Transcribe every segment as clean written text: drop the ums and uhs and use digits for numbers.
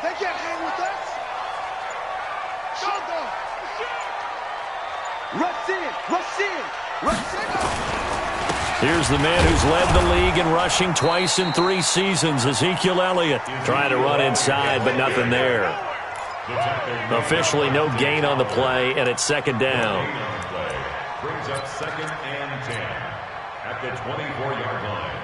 They can't hang with us. Shut them. Rush in, rush in, rush in. Here's the man who's led the league in rushing twice in 3 seasons, Ezekiel Elliott. Trying to run inside, but nothing there. Officially no gain on the play, and it's second down. Brings up 2nd and 10 at the 24-yard line.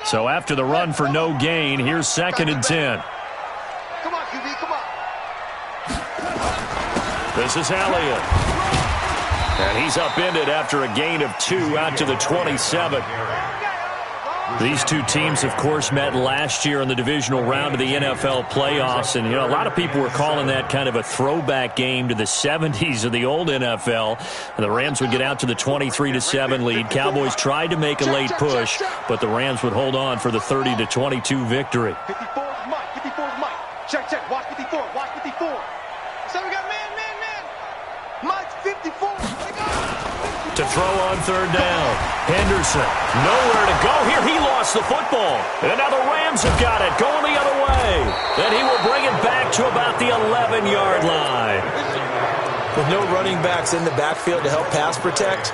So after the run for no gain, here's 2nd and 10. Come on, QB, come on. This is Elliott. And he's upended after a gain of 2 out to the 27. These two teams, of course, met last year in the divisional round of the NFL playoffs. And, you know, a lot of people were calling that kind of a throwback game to the 70s of the old NFL. And the Rams would get out to the 23-7 lead. Cowboys tried to make a late push, but the Rams would hold on for the 30-22 victory. 54 is Mike. 54 is Mike. Check, check. Watch 54. Watch 54. So we got man. Mike's 54. To throw on 3rd down. Henderson, nowhere to go here. He lost the football. And now the Rams have got it, going the other way. Then he will bring it back to about the 11-yard line. With no running backs in the backfield to help pass protect,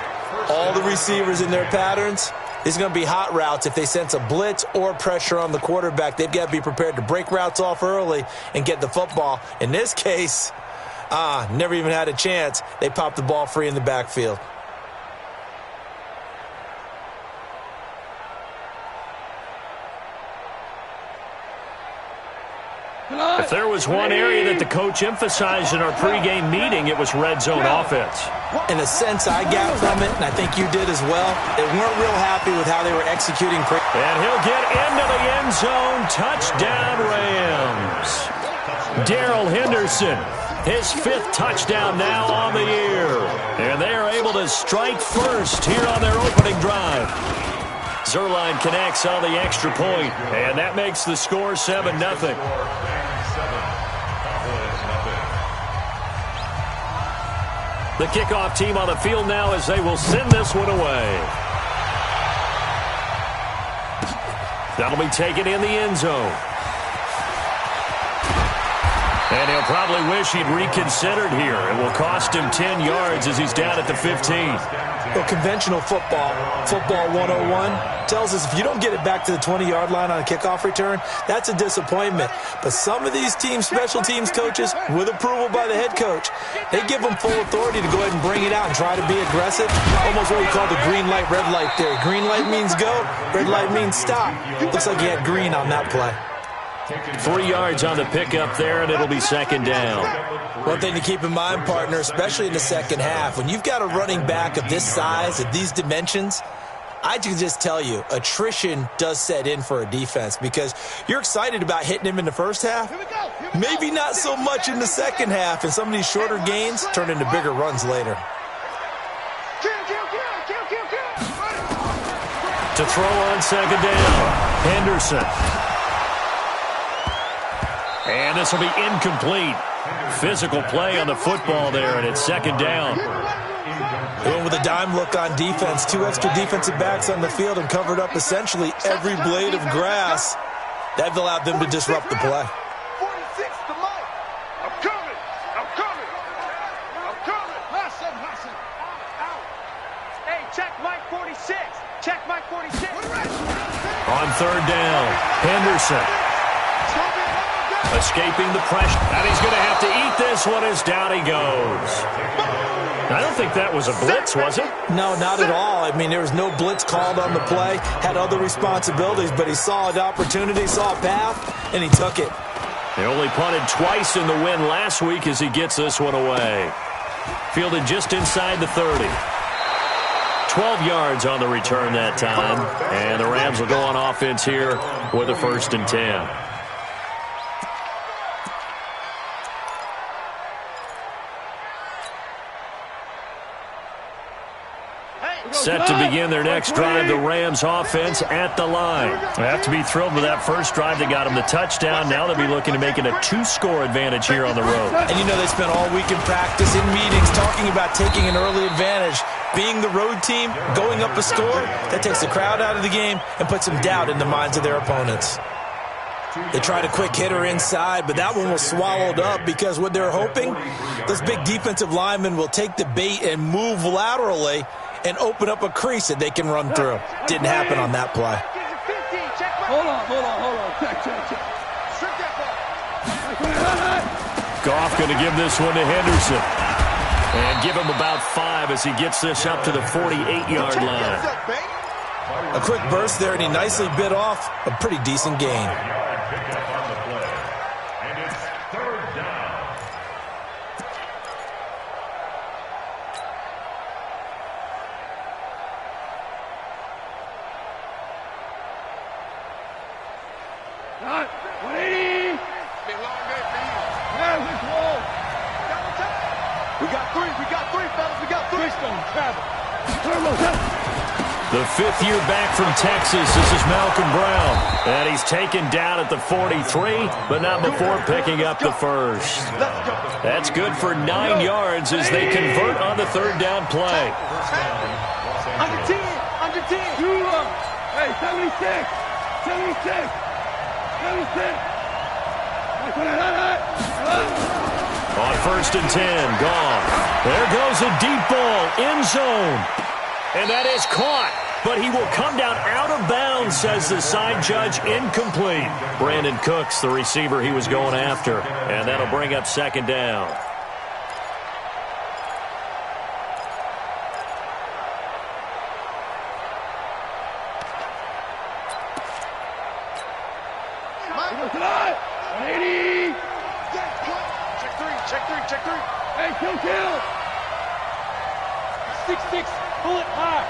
all the receivers in their patterns, it's going to be hot routes. If they sense a blitz or pressure on the quarterback, they've got to be prepared to break routes off early and get the football. In this case, never even had a chance. They popped the ball free in the backfield. If there was one area that the coach emphasized in our pregame meeting, it was red zone offense. In a sense, I got from it, and I think you did as well, they weren't real happy with how they were executing. And he'll get into the end zone. Touchdown, Rams. Darrell Henderson, his 5th touchdown now on the year. And they are able to strike first here on their opening drive. Zerline connects on the extra point, and that makes the score 7-0. The kickoff team on the field now as they will send this one away. That'll be taken in the end zone. And he'll probably wish he'd reconsidered here. It will cost him 10 yards as he's down at the 15. Well, conventional football 101, tells us if you don't get it back to the 20-yard line on a kickoff return, that's a disappointment. But some of these teams, special teams coaches, with approval by the head coach, they give them full authority to go ahead and bring it out and try to be aggressive. Almost what we call the green light, red light theory. Green light means go, red light means stop. Looks like he had green on that play. 3 yards on the pickup there, and it'll be 2nd down. One thing to keep in mind, partner, especially in the second half, when you've got a running back of this size, of these dimensions, I can just tell you, attrition does set in for a defense because you're excited about hitting him in the first half. Maybe not so much in the second half, and some of these shorter gains turn into bigger runs later. To throw on 2nd down, Henderson. And this will be incomplete. Physical play on the football there, and it's 2nd down. Going with a dime look on defense. 2 extra defensive backs on the field and covered up essentially every blade of grass. That allowed them to disrupt the play. 46 to Mike. I'm coming. Listen. Hey, check Mike 46. Check Mike 46. On 3rd down, Henderson. Escaping the pressure. And he's going to have to eat this one as down he goes. I don't think that was a blitz, was it? No, not at all. I mean, there was no blitz called on the play. Had other responsibilities, but he saw an opportunity, saw a path, and he took it. They only punted twice in the win last week as he gets this one away. Fielded just inside the 30. 12 yards on the return that time. And the Rams will go on offense here with a 1st and 10. Hey, Set to begin their next drive, the Rams offense at the line. They have to be thrilled with that first drive that got them the touchdown. Now they'll be looking to make it a 2-score advantage here on the road. And you know they spent all week in practice, in meetings, talking about taking an early advantage. Being the road team, going up a score, that takes the crowd out of the game and puts some doubt in the minds of their opponents. They tried a quick hitter inside, but that one was swallowed up because what they're hoping, those big defensive linemen will take the bait and move laterally and open up a crease that they can run through. Didn't happen on that play. Hold on. Check. Goff going to give this one to Henderson. And give him about 5 as he gets this up to the 48-yard line. A quick burst there, and he nicely bit off a pretty decent gain. The 5th year back from Texas, this is Malcolm Brown. And he's taken down at the 43, but not before picking up the first. That's good for 9 yards as they convert on the 3rd down play. Under 10. Hey, 76. On 1st and 10, gone. There goes a deep ball, end zone. And that is caught, but he will come down out of bounds, says the side judge, incomplete. Brandon Cooks, the receiver he was going after, and that'll bring up 2nd down. Check three. Hey, kill. 6-6, pull it high.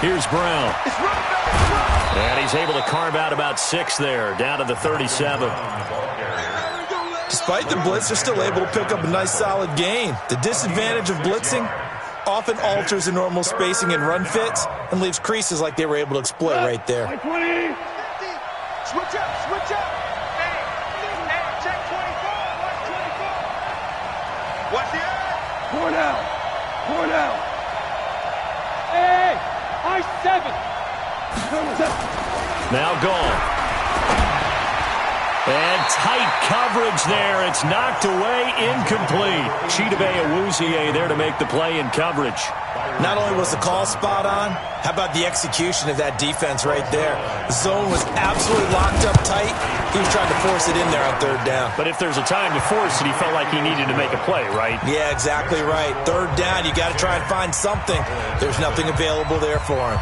Here's Brown. And he's able to carve out about 6 there, down to the 37. Despite the blitz, they're still able to pick up a nice solid gain. The disadvantage of blitzing often alters the normal spacing and run fits and leaves creases like they were able to exploit right there. Switch up. Hey, check 24. Watch the eye. Four down. Hey, I-7. Now gone. And tight coverage there. It's knocked away, incomplete. Chidobe Awuzie there to make the play in coverage. Not only was the call spot on, how about the execution of that defense right there? The zone was absolutely locked up tight. He was trying to force it in there on 3rd down. But if there's a time to force it, he felt like he needed to make a play, right? Yeah, exactly right. 3rd down, you got to try and find something. There's nothing available there for him.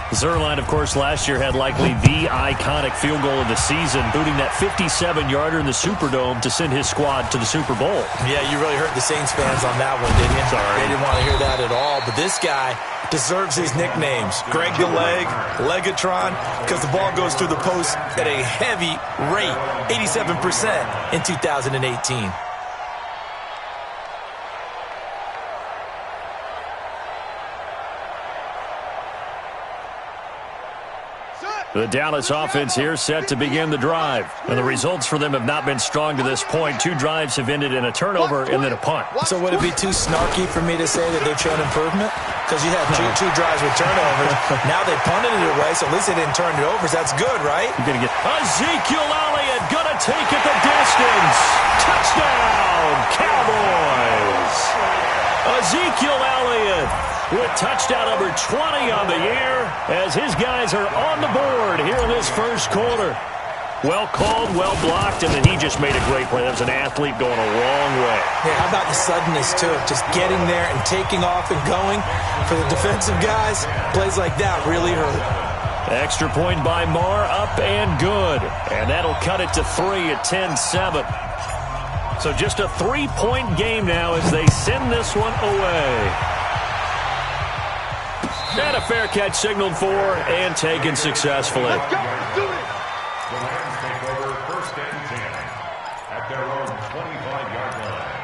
Zerline, of course, last year had likely the iconic field goal of the season, booting that 57-yarder in the Superdome to send his squad to the Super Bowl. Yeah, you really hurt the Saints fans on that one, didn't you? Sorry. They didn't want to hear that at all. But this guy deserves these nicknames. Greg the Leg, Legatron, because the ball goes through the post at a heavy rate, 87% in 2018. The Dallas offense here set to begin the drive. And the results for them have not been strong to this point. 2 drives have ended in a turnover and then a punt. So would it be too snarky for me to say that they've shown improvement? Because you had two drives with turnovers. Now they punted it away, so at least they didn't turn it over. So that's good, right? You're going to get Ezekiel Elliott going to take it the distance. Touchdown, Cowboys. Ezekiel Elliott with touchdown number 20 on the year as his guys are on the board here in this first quarter. Well called, well blocked, and then he just made a great play. That was an athlete going a long way. Yeah, how about the suddenness, too? Just getting there and taking off and going. For the defensive guys, plays like that really hurt. Extra point by Marr, up and good. And that'll cut it to 3 at 10-7. So just a 3-point game now as they send this one away. And a fair catch signaled for and taken successfully. Let's go. Let's do it. The Rams take over 1st and 10 at their own 25-yard line.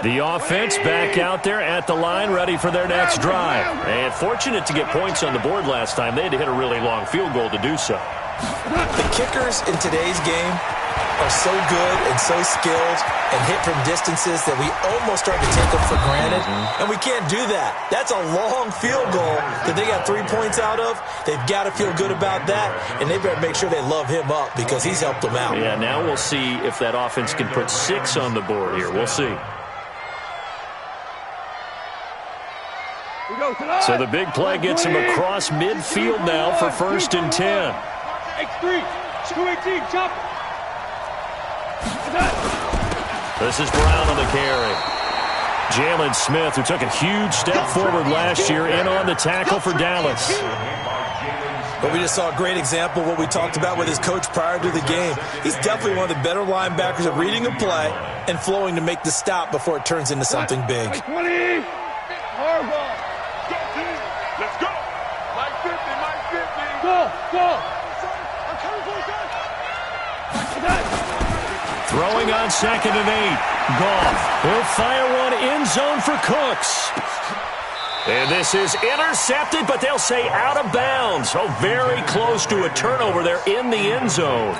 The offense back out there at the line, ready for their next drive. And fortunate to get points on the board last time. They had to hit a really long field goal to do so. The kickers in today's game are so good and so skilled and hit from distances that we almost start to take them for granted. And we can't do that. That's a long field goal that they got 3 points out of. They've got to feel good about that, and they better make sure they love him up because he's helped them out. Yeah, now we'll see if that offense can put 6 on the board here. We'll see. So the big play gets him across midfield now for 1st and 10. X3, 218, chop. This is Brown on the carry. Jalen Smith, who took a huge step forward last year, in on the tackle for Dallas. But we just saw a great example of what we talked about with his coach prior to the game. He's definitely one of the better linebackers at reading a play and flowing to make the stop before it turns into something big. 20. Let's go. Mike 50, Mike 50. Go. I'm coming for you, Throwing on 2nd and 8. Goff will fire one end zone for Cooks. And this is intercepted, but they'll say out of bounds. Oh, very close to a turnover there in the end zone.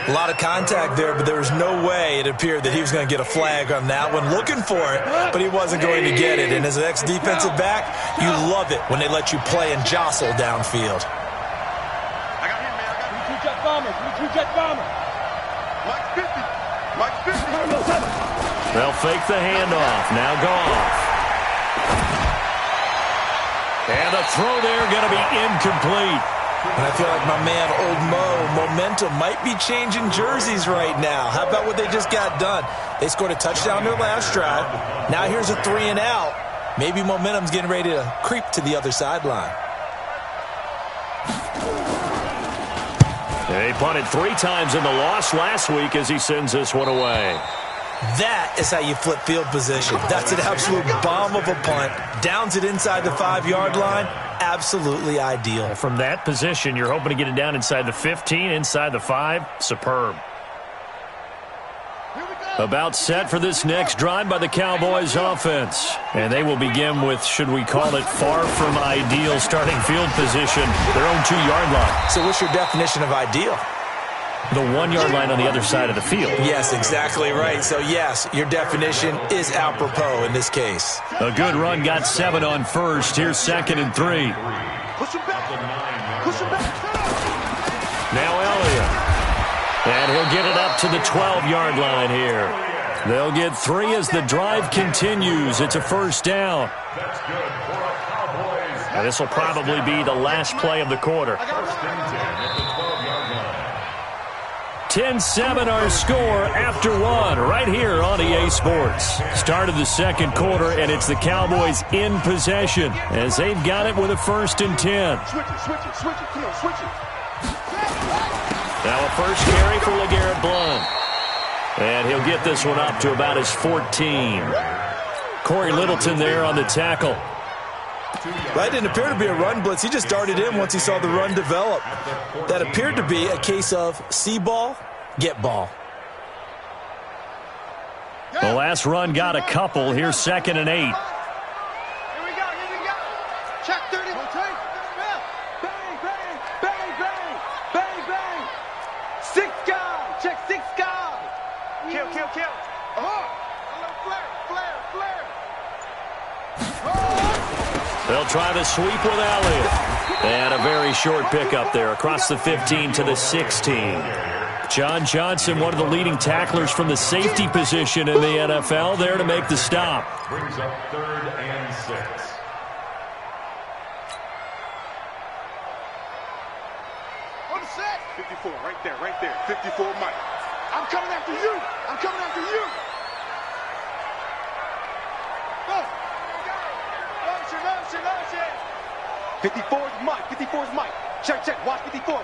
A lot of contact there, but there was no way it appeared that he was going to get a flag on that one. Looking for it, but he wasn't going to get it. And as an ex-defensive back, you love it when they let you play and jostle downfield. I got him, man. I got him. Two-jet bomber. Two-jet bomber. Mike 50. Mike 50. They'll fake the handoff. Now Goff. And the throw there going to be incomplete. And I feel like my man, Old Mo, momentum might be changing jerseys right now. How about what they just got done? They scored a touchdown their last drive. Now here's a 3 and out. Maybe momentum's getting ready to creep to the other sideline. They punted 3 times in the loss last week as he sends this one away. That is how you flip field position. That's an absolute bomb of a punt. Downs it inside the 5-yard line. Absolutely ideal. From that position, you're hoping to get it down inside the 15, inside the 5. Superb. About set for this next drive by the Cowboys offense. And they will begin with, should we call it, far from ideal starting field position, their own 2-yard line. So what's your definition of ideal? The 1-yard line on the other side of the field. Yes, exactly right. So, yes, your definition is apropos in this case. A good run got 7 on first. Here's 2nd and 3. Push him back. Push him back. Now Elliott. And he'll get it up to the 12-yard line here. They'll get 3 as the drive continues. It's a 1st down. And this will probably be the last play of the quarter. 10-7 our score after 1 right here on EA Sports. Start of the 2nd quarter, and it's the Cowboys in possession as they've got it with a 1st and 10. Switch it. Come on, switch it. Now a first carry for LeGarrette Blount. And he'll get this one up to about his 14. Corey Littleton there on the tackle. That didn't appear to be a run blitz. He just darted in once he saw the run develop. That appeared to be a case of see ball, get ball. The last run got a couple. Here's 2nd and 8. Here we go. Check 30. Bang. 6 guys. Check 6 guys. Kill. They'll try the sweep with Elliott. And a very short pickup there across the 15 to the 16. John Johnson, one of the leading tacklers from the safety position in the NFL, there to make the stop. Brings up 3rd and 6. On the set. 54, right there. 54, Mike. I'm coming after you. Go. Motion. 54 is Mike. Check. Watch 54.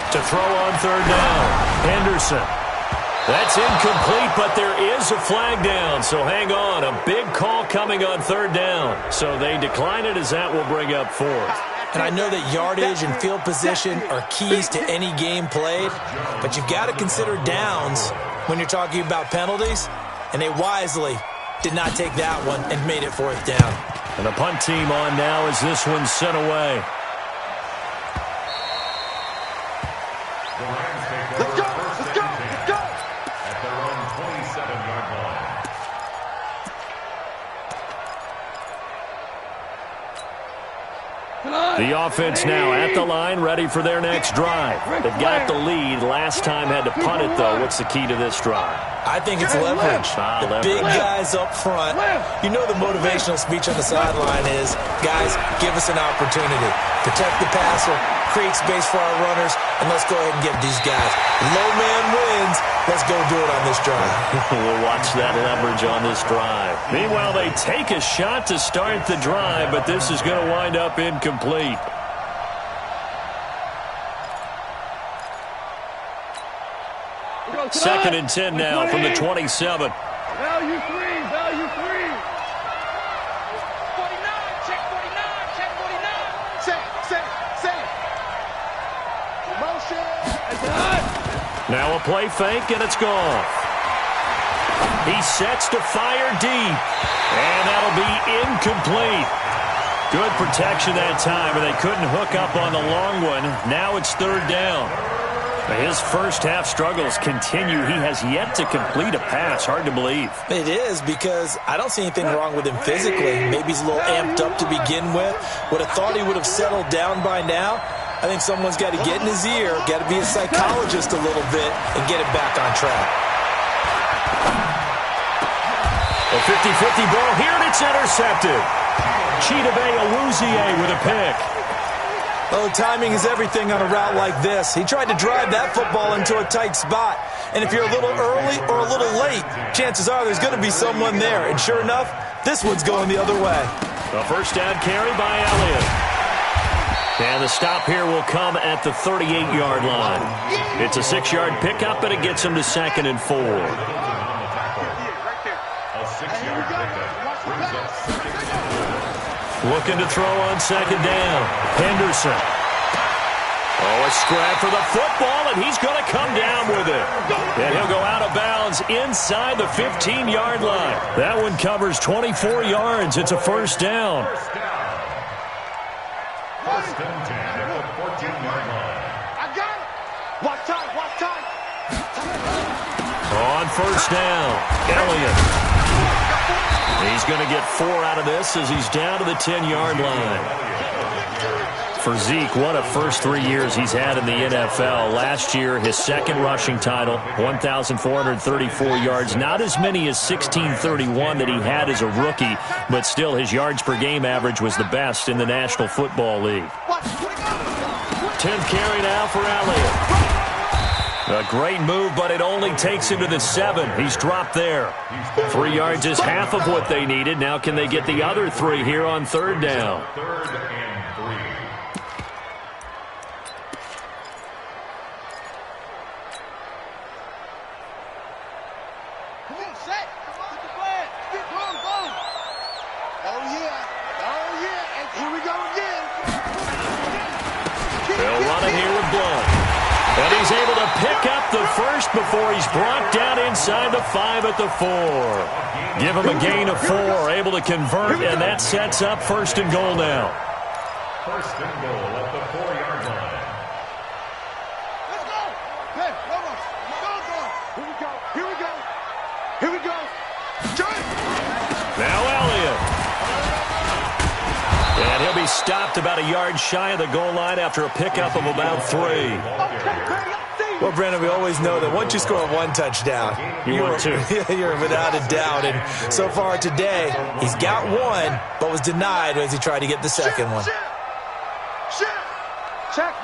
To throw on 3rd down. Henderson. That's incomplete, but there is a flag down, so hang on. A big call coming on 3rd down. So they decline it as that will bring up 4th. And I know that yardage and field position are keys to any game played, but you've got to consider downs when you're talking about penalties, and they wisely did not take that one and made it 4th down. And the punt team on now as this one's sent away. Let's go! Let's go! Let's go! At their own 27-yard line. The offense now at the line, ready for their next drive. They've got the lead. Last time had to punt it, though. What's the key to this drive? I think it's leverage. The big guys up front. You know the motivational speech on the sideline is, guys, give us an opportunity. Protect the passer, create space for our runners, and let's go ahead and get these guys. Low man wins. Let's go do it on this drive. We'll watch that leverage on this drive. Meanwhile, they take a shot to start the drive, but this is going to wind up incomplete. Second and 10 now from the 27. Value 3, value 3. 49, check 49, check 49. Set. Motion. Now a play fake, and it's gone. He sets to fire deep, and that'll be incomplete. Good protection that time, and they couldn't hook up on the long one. Now it's 3rd down. His first half struggles continue. He has yet to complete a pass. Hard to believe. It is, because I don't see anything wrong with him physically. Maybe he's a little amped up to begin with. Would have thought he would have settled down by now. I think someone's got to get in his ear, got to be a psychologist a little bit, and get it back on track. A 50-50 ball here, and it's intercepted. Chidobe Awuzie with a pick. Oh, timing is everything on a route like this. He tried to drive that football into a tight spot. And if you're a little early or a little late, chances are there's going to be someone there. And sure enough, this one's going the other way. A first down carry by Elliott. And the stop here will come at the 38-yard line. It's a 6-yard pickup, and it gets him to 2nd and 4. A 6-yard pickup brings up 2nd and 4. Looking to throw on 2nd down. Henderson. Oh, a scrap for the football, and he's going to come down with it. And he'll go out of bounds inside the 15-yard line. That one covers 24 yards. It's a first down. First and 10 at the 14-yard line. I got it. Watch time. On first down, Elliott. He's going to get 4 out of this as he's down to the 10-yard line. For Zeke, what a first 3 years he's had in the NFL. Last year, his 2nd rushing title, 1,434 yards. Not as many as 1,631 that he had as a rookie, but still his yards per game average was the best in the National Football League. 10th carry now for Elliott. A great move, but it only takes him to the 7. He's dropped there. 3 yards is half of what they needed. Now can they get the other 3 here on 3rd down? 3rd and 3. Come on, set. Get the flag. Boom. Oh, yeah. And here we go again. They'll run it here with Blunt. And he's able to pick up the first before he's brought down inside the 5 at the 4. Give him a gain of 4, able to convert, and that sets up 1st and goal now. 1st and goal at the 4-yard line. Let's go. Hey, come on. Here we go. Now Elliott. And he'll be stopped about a yard shy of the goal line after a pickup of about 3. Well, Brandon, we always know that once you score 1 touchdown, you're without a doubt. And so far today, he's got 1, but was denied as he tried to get the 2nd one. Check.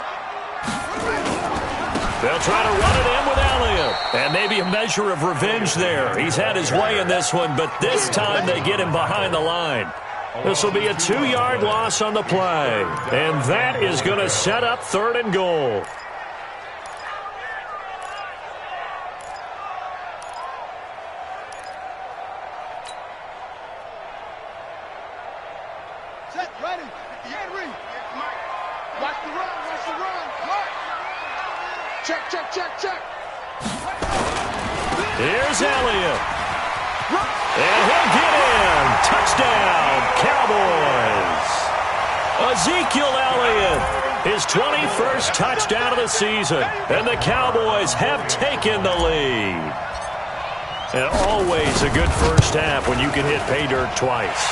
They'll try to run it in with Elliott. And maybe a measure of revenge there. He's had his way in this one, but this time they get him behind the line. This will be a 2-yard loss on the play. And that is going to set up 3rd and goal. Set, ready. Get ready. Watch the run. Watch the run. Check, check, check, check. Here's Elliott. And he'll get in. Touchdown, Cowboys. Ezekiel Elliott, his 21st touchdown of the season. And the Cowboys have taken the lead. And always a good first half when you can hit pay dirt twice.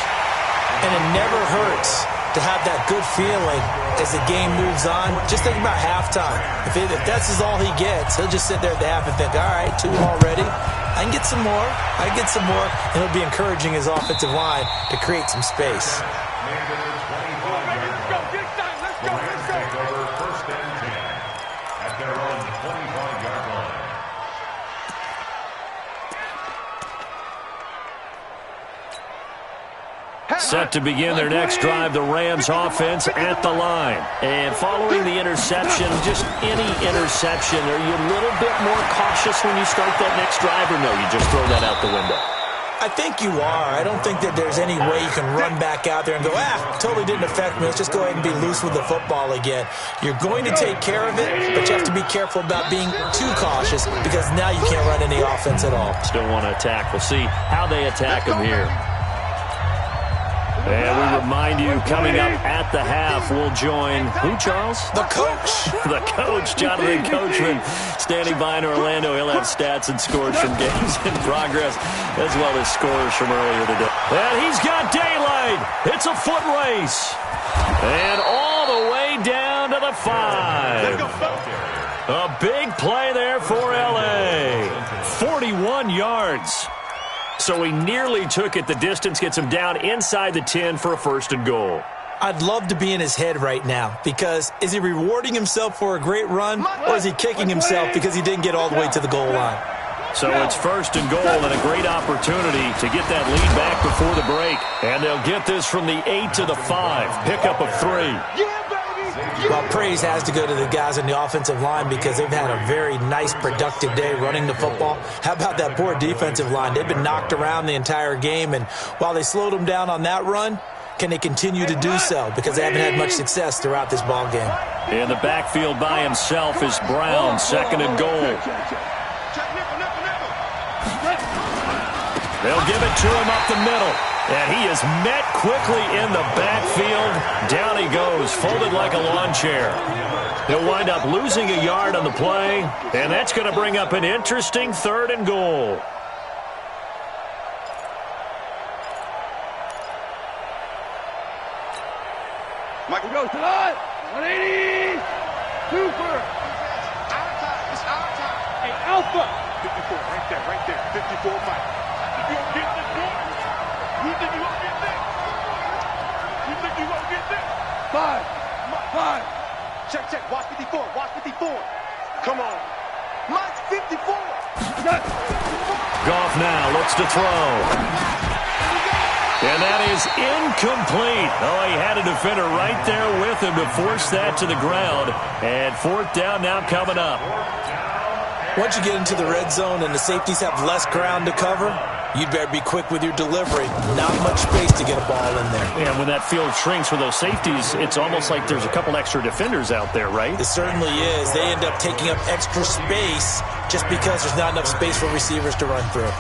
And it never hurts to have that good feeling as the game moves on. Just think about halftime. If that's all he gets, he'll just sit there at the half and think, all right, 2 already. I can get some more. I can get some more. And he'll be encouraging his offensive line to create some space. Set to begin their next drive, the Rams offense at the line. And following the interception, just any interception, are you a little bit more cautious when you start that next drive, or no, you just throw that out the window? I think you are. I don't think that there's any way you can run back out there and go, totally didn't affect me. Let's just go ahead and be loose with the football again. You're going to take care of it, but you have to be careful about being too cautious because now you can't run any offense at all. Still want to attack. We'll see how they attack them here. And we remind you, coming up at the half, we'll join, who, Charles? The coach. The coach, Jonathan Coachman, standing by in Orlando. He'll have stats and scores from games in progress, as well as scores from earlier today. And he's got daylight. It's a foot race. And all the way down to the 5. A big play there for L.A. 41 yards. So he nearly took it the distance, gets him down inside the 10 for a 1st and goal. I'd love to be in his head right now because is he rewarding himself for a great run or is he kicking himself because he didn't get all the way to the goal line? So it's 1st and goal and a great opportunity to get that lead back before the break. And they'll get this from the 8 to the 5. Pickup of 3. Well, praise has to go to the guys on the offensive line because they've had a very nice, productive day running the football. How about that poor defensive line? They've been knocked around the entire game, and while they slowed them down on that run, can they continue to do so? Because they haven't had much success throughout this ball game. In the backfield by himself is Brown, 2nd and goal. They'll give it to him up the middle. And he is met quickly in the backfield. Down he goes, folded like a lawn chair. He'll wind up losing a yard on the play, and that's going to bring up an interesting 3rd and goal. Michael goes to the 180. Super. It's our time. Hey, Alpha. 54, right there. 54, Mike. If you don't get this one, you think you won't get this? You think you won't get this? 5. Check. Watch 54. Come on. Mike's 54. Goff now looks to throw. And that is incomplete. Oh, he had a defender right there with him to force that to the ground. And 4th down now coming up. Once you get into the red zone and the safeties have less ground to cover, you'd better be quick with your delivery. Not much space to get a ball in there. And when that field shrinks with those safeties, it's almost like there's a couple extra defenders out there, right? It certainly is. They end up taking up extra space just because there's not enough space for receivers to run through.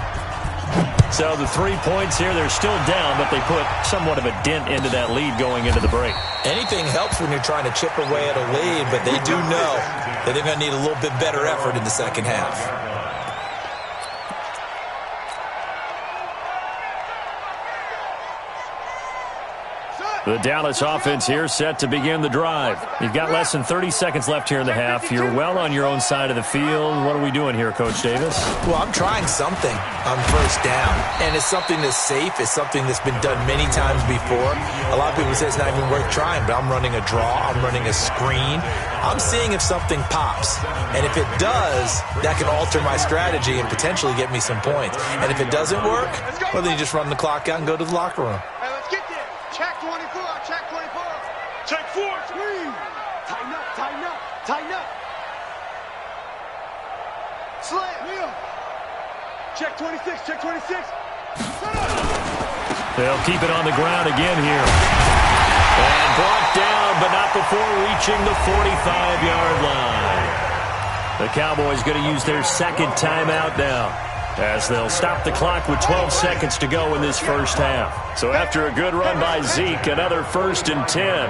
So the 3 points here, they're still down, but they put somewhat of a dent into that lead going into the break. Anything helps when you're trying to chip away at a lead, but they do know that they're going to need a little bit better effort in the second half. The Dallas offense here set to begin the drive. You've got less than 30 seconds left here in the half. You're well on your own side of the field. What are we doing here, Coach Davis? Well, I'm trying something on 1st down, and it's something that's safe. It's something that's been done many times before. A lot of people say it's not even worth trying, but I'm running a draw. I'm running a screen. I'm seeing if something pops, and if it does, that can alter my strategy and potentially get me some points. And if it doesn't work, well, then you just run the clock out and go to the locker room. Hey, let's get there. Check 24. Check 4. Screen. Tighten up. Slam. Wheel. Check 26. They'll keep it on the ground again here. And brought down, but not before reaching the 45-yard line. The Cowboys going to use their second timeout now, as they'll stop the clock with 12 seconds to go in this first half. So after a good run by Zeke, another 1st and 10.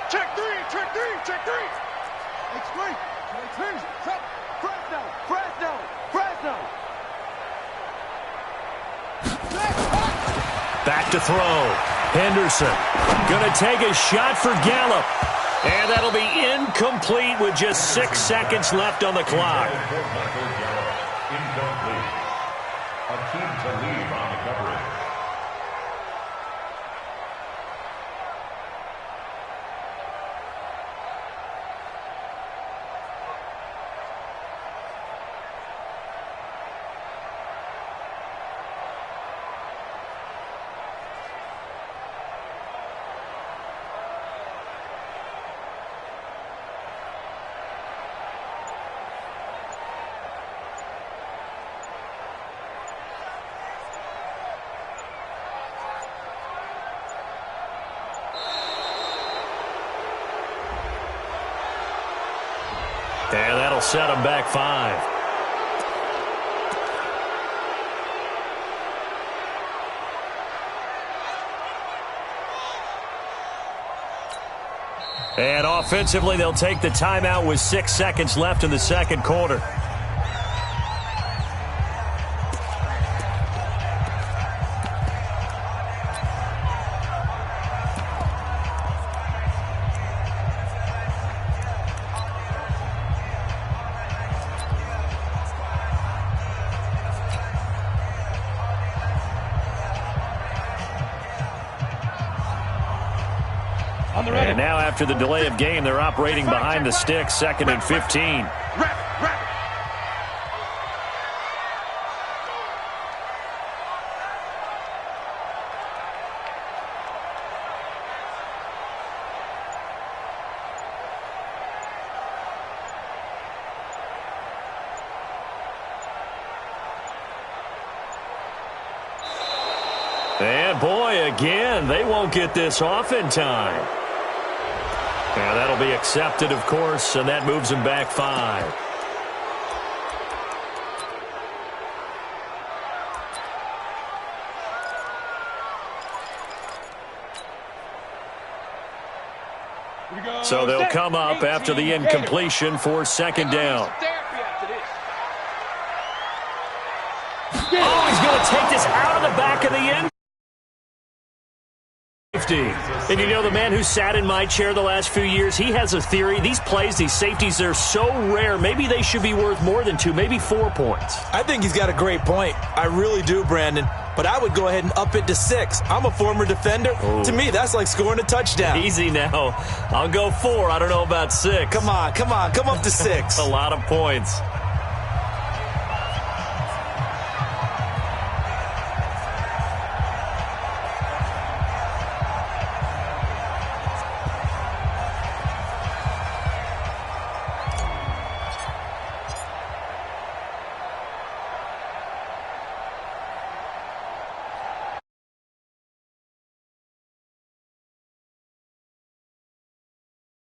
Check three, check three, check three. It's three. Fresno. Back to throw. Henderson going to take a shot for Gallup. And that'll be incomplete with just 6 seconds left on the clock. Incomplete. Akeem Talib on the coverage. And that'll set him back 5. And offensively, they'll take the timeout with 6 seconds left in the second quarter. And now after the delay of game, they're operating behind the sticks, 2nd and 15. And boy, again, they won't get this off in time. And that'll be accepted, of course, and that moves him back 5. So they'll come up after the incompletion for 2nd down. Oh, he's going to take this out of the back of the end. And you know, the man who sat in my chair the last few years, he has a theory. These plays, these safeties, they're so rare. Maybe they should be worth more than 2, maybe 4 points. I think he's got a great point. I really do, Brandon. But I would go ahead and up it to 6. I'm a former defender. Ooh. To me, that's like scoring a touchdown. Easy now. I'll go 4. I don't know about 6. Come on. Come up to 6. A lot of points.